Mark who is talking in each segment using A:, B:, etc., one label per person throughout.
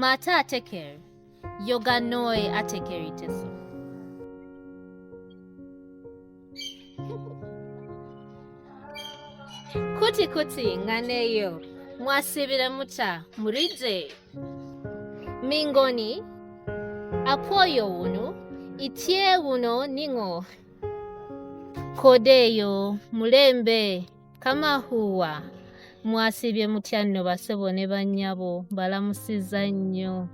A: mata ateker yoganoi atekeri teso. Kuti nganeyo mwasibira mucha murije mingoni apoyo uno itie uno ningo kodeyo mulembe kama huwa mwasibye mutyanno basebo ne bannyabo balamusiza nnyo.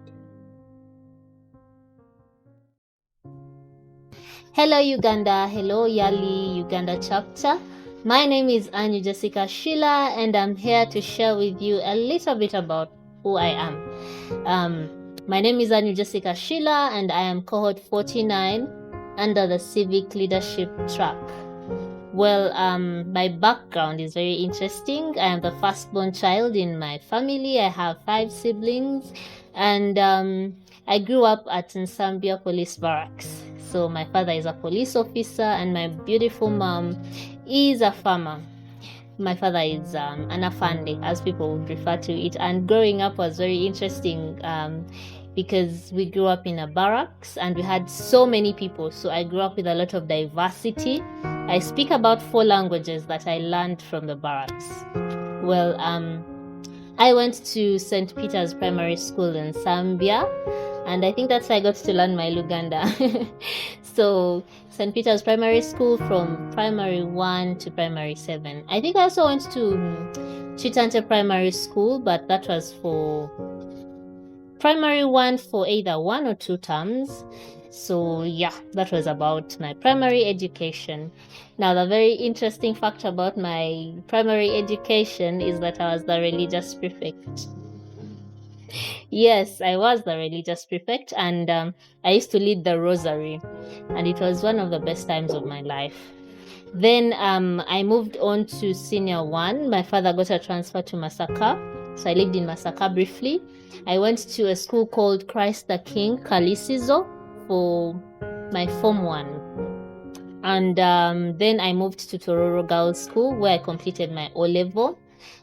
A: Hello Uganda, hello YALI Uganda Chapter. My name is AANYU Jessica Sheillah and I'm here to share with you a little bit about who I am. My name is AANYU Jessica Sheillah and I am cohort 49 under the civic leadership track. Well, my background is very interesting. I am the firstborn child in my family. I have 5 siblings and I grew up at Nsambia Police Barracks. So my father is a police officer and my beautiful mom is a farmer. My father is an afande, as people would refer to it. And growing up was very interesting because we grew up in a barracks and we had so many people. So I grew up with a lot of diversity. I speak about 4 languages that I learned from the barracks. Well, I went to St. Peter's Primary School in Zambia, and I think that's how I got to learn my Luganda. So St. Peter's Primary School from primary 1 to primary 7. I think I also went to Chitante Primary School, but that was for primary 1 for either 1 or 2 terms. So yeah, that was about my primary education. Now, the very interesting fact about my primary education is that I was the religious prefect. Yes, I was the religious prefect, and I used to lead the rosary, and it was one of the best times of my life. Then I moved on to senior 1. My father got a transfer to Masaka, so I lived in Masaka briefly. I went to a school called Christ the King, Kalisizo, for my Form 1. And then I moved to Tororo Girls School, where I completed my O-level.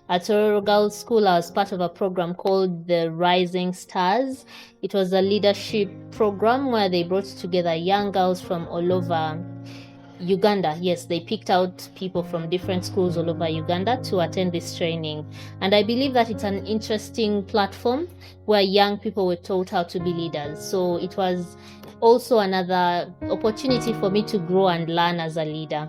A: At Tororo Girls School, I was part of a program called the Rising Stars. It was a leadership program where they brought together young girls from all over Uganda. Yes, they picked out people from different schools all over Uganda to attend this training. And I believe that it's an interesting platform where young people were taught how to be leaders. So it was also another opportunity for me to grow and learn as a leader.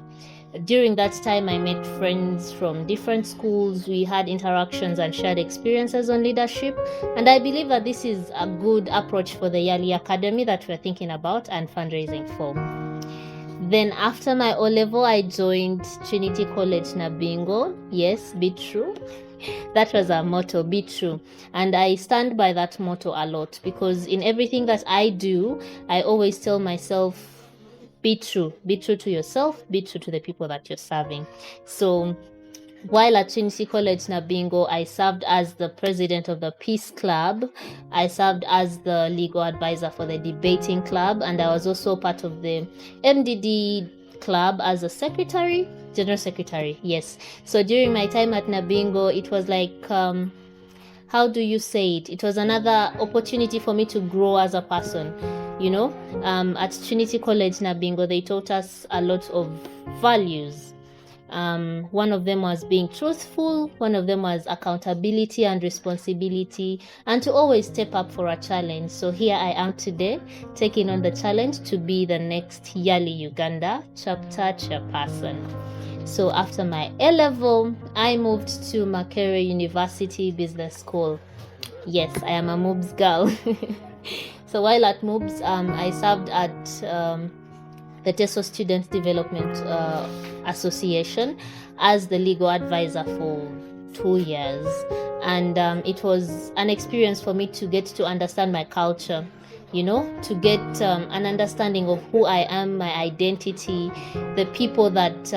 A: During that time, I met friends from different schools. We had interactions and shared experiences on leadership. And I believe that this is a good approach for the YALI Academy that we're thinking about and fundraising for. Then after my O-level, I joined Trinity College Nabingo. Yes, be true. That was our motto, be true. And I stand by that motto a lot because in everything that I do, I always tell myself, be true to yourself, be true to the people that you're serving. So while at Trinity College Nabingo, I served as the president of the Peace Club. I served as the legal advisor for the debating club, and I was also part of the MDD club as a secretary, general secretary. Yes. So during my time at Nabingo, it was like, how do you say it? It was another opportunity for me to grow as a person. You know, at Trinity College Nabingo, they taught us a lot of values. One of them was being truthful, one of them was accountability and responsibility, and to always step up for a challenge. So here I am today, taking on the challenge to be the next YALI Uganda Chapter chairperson. So after my A-level, I moved to Makerere University Business School. Yes, I am a MOOBS girl. So while at MOOBS, I served at the TESO Student Development Association as the legal advisor for 2 years. And it was an experience for me to get to understand my culture, you know, to get an understanding of who I am, my identity, the people that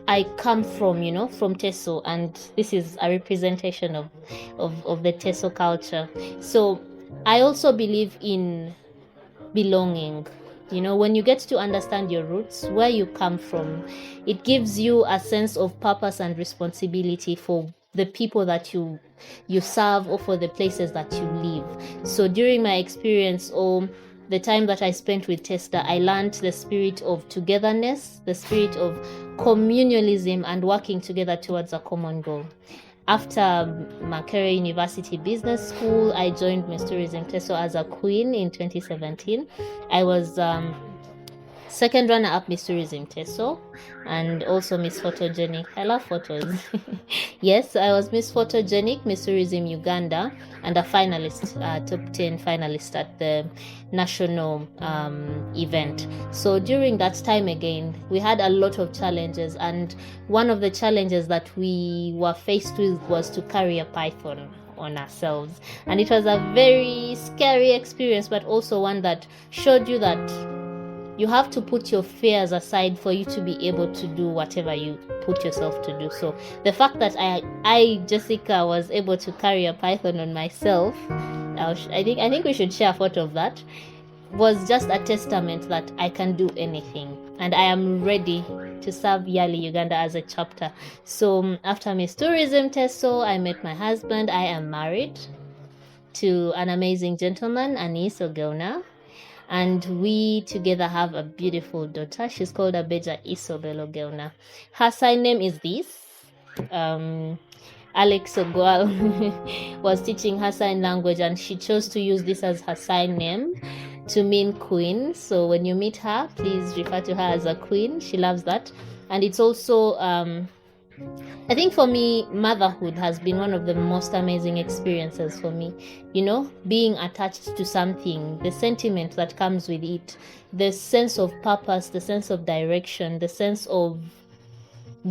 A: I come from, you know, from TESO. And this is a representation of the TESO culture. So I also believe in belonging. You know, when you get to understand your roots, where you come from, it gives you a sense of purpose and responsibility for the people that you serve or for the places that you live. So during my experience or the time that I spent with Testa, I learned the spirit of togetherness, the spirit of communalism, and working together towards a common goal. After Makerere University Business School, I joined Miss Tourism Teso as a queen in 2017. I was second runner-up Miss Tourism Teso and also Miss Photogenic. I love photos. Yes, I was Miss Photogenic, Miss Tourism Uganda, and a finalist, top 10 finalist at the national event. So during that time again, we had a lot of challenges, and one of the challenges that we were faced with was to carry a python on ourselves. And it was a very scary experience, but also one that showed you that you have to put your fears aside for you to be able to do whatever you put yourself to do. So the fact that I Jessica, was able to carry a python on myself, I think we should share a photo of that, was just a testament that I can do anything, and I am ready to serve YALI Uganda as a chapter. So after Miss Tourism Teso, I met my husband. I am married to an amazing gentleman, Anis Ogelna. And we together have a beautiful daughter. She's called Abeja Isobel Ogelna. Her sign name is this. Alex Ogwal was teaching her sign language, and she chose to use this as her sign name to mean queen. So when you meet her, please refer to her as a queen. She loves that. And it's also I think for me, motherhood has been one of the most amazing experiences for me. You know, being attached to something, the sentiment that comes with it, the sense of purpose, the sense of direction, the sense of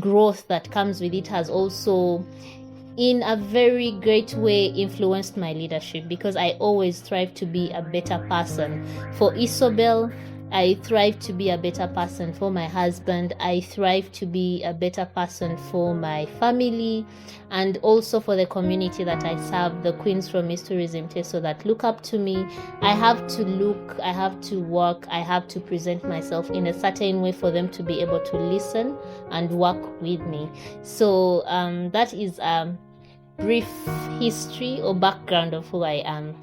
A: growth that comes with it has also, in a very great way, influenced my leadership, because I always strive to be a better person. For Isobel, I thrive to be a better person for my husband. I thrive to be a better person for my family, and also for the community that I serve, the queens from Miss Tourism Teso that look up to me. I have to look, I have to work, I have to present myself in a certain way for them to be able to listen and work with me. So that is a brief history or background of who I am.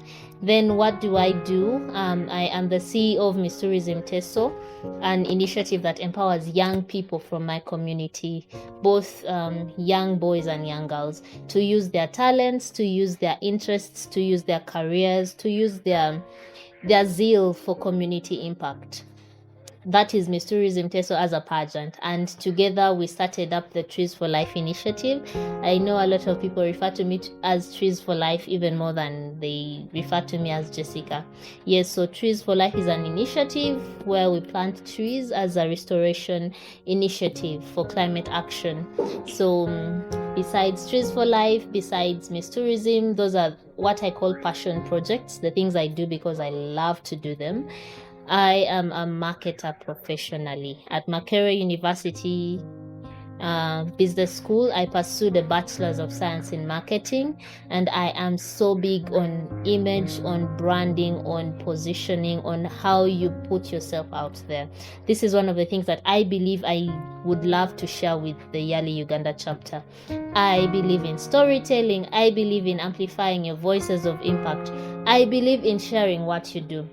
A: Then what do? I am the CEO of Miss Tourism Teso, an initiative that empowers young people from my community, both young boys and young girls, to use their talents, to use their interests, to use their careers, to use their zeal for community impact. That is Miss Tourism Teso as a pageant, and together we started up the Trees for Life initiative. I know a lot of people refer to me as Trees for Life even more than they refer to me as Jessica. Yes, so Trees for Life is an initiative where we plant trees as a restoration initiative for climate action. So besides Trees for Life, besides Miss Tourism, those are what I call passion projects, the things I do because I love to do them. I am a marketer professionally. At Makerere University Business School, I pursued a Bachelor's of Science in Marketing, and I am so big on image, on branding, on positioning, on how you put yourself out there. This is one of the things that I believe I would love to share with the YALI Uganda chapter. I believe in storytelling. I believe in amplifying your voices of impact. I believe in sharing what you do.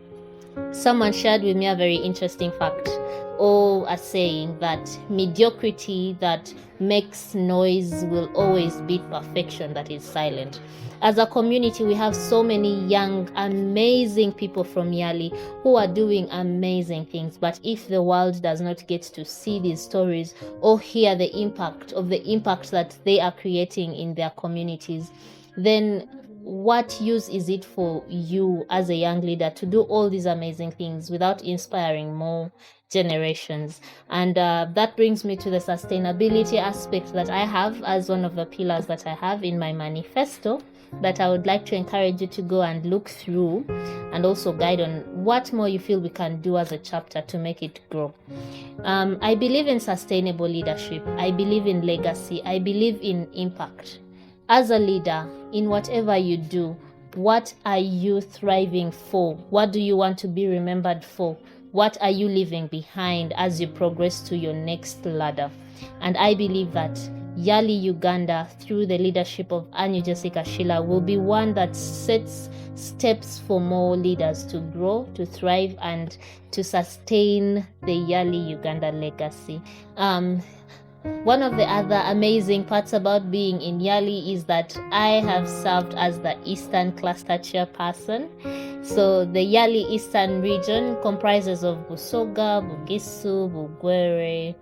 A: Someone shared with me a very interesting fact, or a saying, that mediocrity that makes noise will always beat perfection that is silent. As a community, we have so many young, amazing people from YALI who are doing amazing things. But if the world does not get to see these stories or hear the impact that they are creating in their communities, then what use is it for you as a young leader to do all these amazing things without inspiring more generations? And that brings me to the sustainability aspect that I have as one of the pillars that I have in my manifesto, that I would like to encourage you to go and look through and also guide on what more you feel we can do as a chapter to make it grow. I believe in sustainable leadership. I believe in legacy. I believe in impact. As a leader, in whatever you do, what are you thriving for? What do you want to be remembered for? What are you leaving behind as you progress to your next ladder? And I believe that YALI Uganda, through the leadership of AANYU Jessica Sheillah, will be one that sets steps for more leaders to grow, to thrive, and to sustain the YALI Uganda legacy. One of the other amazing parts about being in YALI is that I have served as the Eastern Cluster Chairperson. So the YALI Eastern region comprises of Busoga, Bugisu, Bugwere,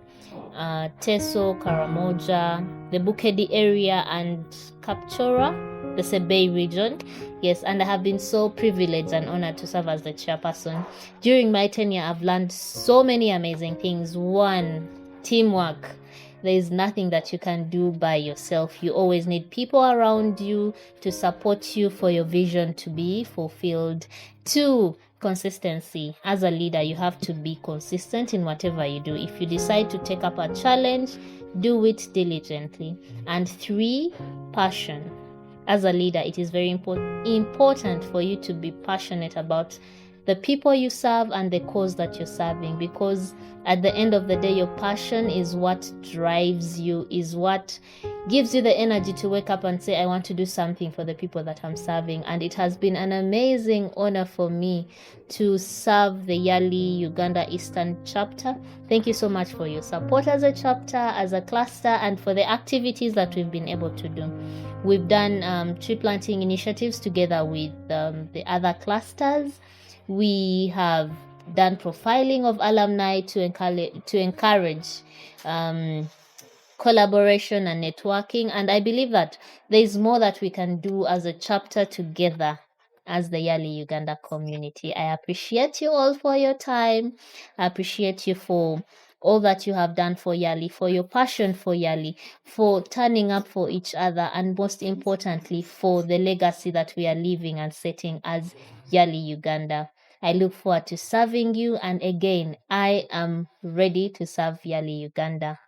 A: Teso, Karamoja, the Bukedi area, and Kapchora, the Sebei region. Yes, and I have been so privileged and honored to serve as the chairperson. During my tenure, I've learned so many amazing things. One, teamwork. There is nothing that you can do by yourself. You always need people around you to support you for your vision to be fulfilled. Two, consistency. As a leader, you have to be consistent in whatever you do. If you decide to take up a challenge, do it diligently. And three, passion. As a leader, it is very important for you to be passionate about the people you serve and the cause that you're serving, because at the end of the day, your passion is what drives you, is what gives you the energy to wake up and say, I want to do something for the people that I'm serving. And it has been an amazing honor for me to serve the YALI Uganda Eastern Chapter. Thank you so much for your support as a chapter, as a cluster, and for the activities that we've been able to do. We've done tree planting initiatives together with the other clusters. We have done profiling of alumni to encourage collaboration and networking. And I believe that there is more that we can do as a chapter together as the YALI Uganda community. I appreciate you all for your time. I appreciate you for all that you have done for YALI, for your passion for YALI, for turning up for each other, and most importantly, for the legacy that we are leaving and setting as YALI Uganda. I look forward to serving you, and again, I am ready to serve YALI Uganda.